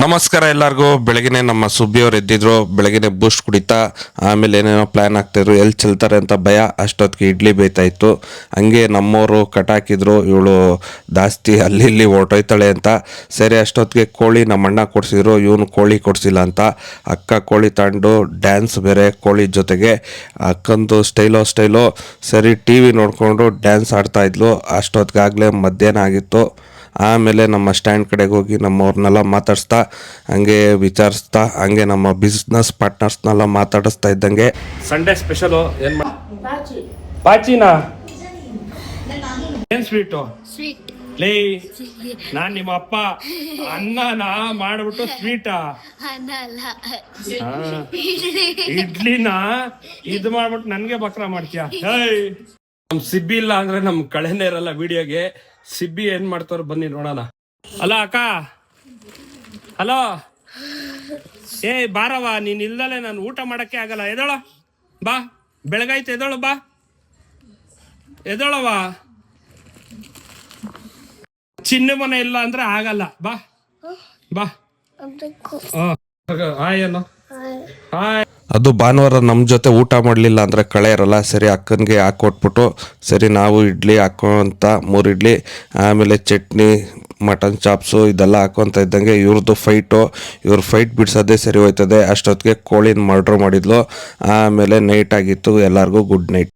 ನಮಸ್ಕಾರ ಎಲ್ಲರಿಗೂ. ಬೆಳಗಿನ ನಮ್ಮ ಸುಬ್ಬಿಯವ್ರು ಎದ್ದಿದ್ರು. ಬೆಳಗಿನ ಬೂಸ್ಟ್ ಕುಡಿತಾ ಆಮೇಲೆ ಏನೇನೋ ಪ್ಲ್ಯಾನ್ ಆಗ್ತಾಯಿದ್ರು, ಎಲ್ಲಿ ಚೆಲ್ತಾರೆ ಅಂತ ಭಯ. ಅಷ್ಟೊತ್ತಿಗೆ ಇಡ್ಲಿ ಬೇಯ್ತಾಯಿತ್ತು. ಹಂಗೆ ನಮ್ಮವರು ಕಟಾಕಿದ್ರು, ಇವಳು ಜಾಸ್ತಿ ಅಲ್ಲಿ ಇಲ್ಲಿ ಹೊರ್ಟೋಯ್ತಾಳೆ ಅಂತ. ಸರಿ ಅಷ್ಟೊತ್ತಿಗೆ ಕೋಳಿ ನಮ್ಮ ಅಣ್ಣ ಕೊಡಿಸಿದ್ರು, ಇವನು ಕೋಳಿ ಕೊಡಿಸಿಲ್ಲ ಅಂತ. ಅಕ್ಕ ಕೋಳಿ ತಗೊಂಡು ಡ್ಯಾನ್ಸ್ ಬೇರೆ ಕೋಳಿ ಜೊತೆಗೆ. ಅಕ್ಕಂದು ಸ್ಟೈಲೋ ಸರಿ ಟಿ ವಿ ನೋಡಿಕೊಂಡು ಡ್ಯಾನ್ಸ್ ಆಡ್ತಾಯಿದ್ಲು. ಅಷ್ಟೊತ್ತಿಗಾಗಲೇ ಮಧ್ಯಾಹ್ನ ಆಗಿತ್ತು. ಆಮೇಲೆ ನಮ್ಮ ಸ್ಟ್ಯಾಂಡ್ ಕಡೆಗೆ ಹೋಗಿ ನಮ್ಮವ್ರನ್ನೆಲ್ಲ ಮಾತಾಡಿಸ್ತಾ ಹಂಗೆ ವಿಚಾರಿಸ್ತಾ ಹಂಗೆ ನಮ್ಮ ಬಿಸ್ನೆಸ್ ಪಾರ್ಟ್ನರ್ಸ್ನೆಲ್ಲ ಮಾತಾಡಿಸ್ತಾ ಇದ್ದಂಗೆ ಸಂಡೇ ಸ್ಪೆಷಲು ಏನು ಬಾಚಿನಾ ಏನು ಸ್ವೀಟು ಲೇ ನಾನು ನಿಮ್ಮ ಅಪ್ಪ ಅನ್ನನ ಮಾಡ್ಬಿಟ್ಟು ಸ್ವೀಟಾ ಇಡ್ಲಿನ ಇದು ಮಾಡ್ಬಿಟ್ಟು ನನಗೆ ಬಕ್ರ ಮಾಡ್ತೀಯ. ನಮ್ ಸಿಬ್ಬಿ ಇಲ್ಲ ಅಂದ್ರೆ ನಮ್ ಕಳೆನೇ ಇರಲ್ಲ ವಿಡಿಯೋಗೆ. ಸಿಬ್ಬಿ ಏನ್ ಮಾಡ್ತಾರ ಬನ್ನಿ ನೋಡೋಣ. ಹಲೋ ಅಕ್ಕ, ಹಲೋ. ಬಾರವ, ನೀನ್ ಇಲ್ದಲೆ ನಾನು ಊಟ ಮಾಡಕ್ಕೆ ಆಗಲ್ಲ. ಎದೋಳ ಬಾ, ಬೆಳಗಾಯ್ತು, ಎದೋಳು ಬಾ, ಎದೋಳವ. ಚಿನ್ನ ಮನೆ ಇಲ್ಲ ಅಂದ್ರೆ ಆಗಲ್ಲ. ಬಾ ಬಾ. ಹಾಯ್. ಅದು ಭಾನುವಾರ ನಮ್ಮ ಜೊತೆ ಊಟ ಮಾಡಲಿಲ್ಲ ಅಂದರೆ ಕಳೆ ಇರಲ್ಲ. ಸರಿ ಅಕ್ಕನಿಗೆ ಹಾಕ್ಕೊಟ್ಬಿಟ್ಟು ಸರಿ ನಾವು ಇಡ್ಲಿ ಹಾಕೋಂತ 3 ಇಡ್ಲಿ ಆಮೇಲೆ ಚಟ್ನಿ ಮಟನ್ ಚಾಪ್ಸು ಇದೆಲ್ಲ ಹಾಕೋಂತ ಇದ್ದಂಗೆ ಇವ್ರದ್ದು ಇವ್ರ ಫೈಟ್ ಬಿಡಿಸೋದೇ ಸರಿ ಹೋಯ್ತದೆ. ಅಷ್ಟೊತ್ತಿಗೆ ಕೋಳಿನ ಮರ್ಡ್ರ್ ಮಾಡಿದ್ಲು. ಆಮೇಲೆ ನೈಟ್ ಆಗಿತ್ತು. ಎಲ್ಲರಿಗೂ ಗುಡ್ ನೈಟ್.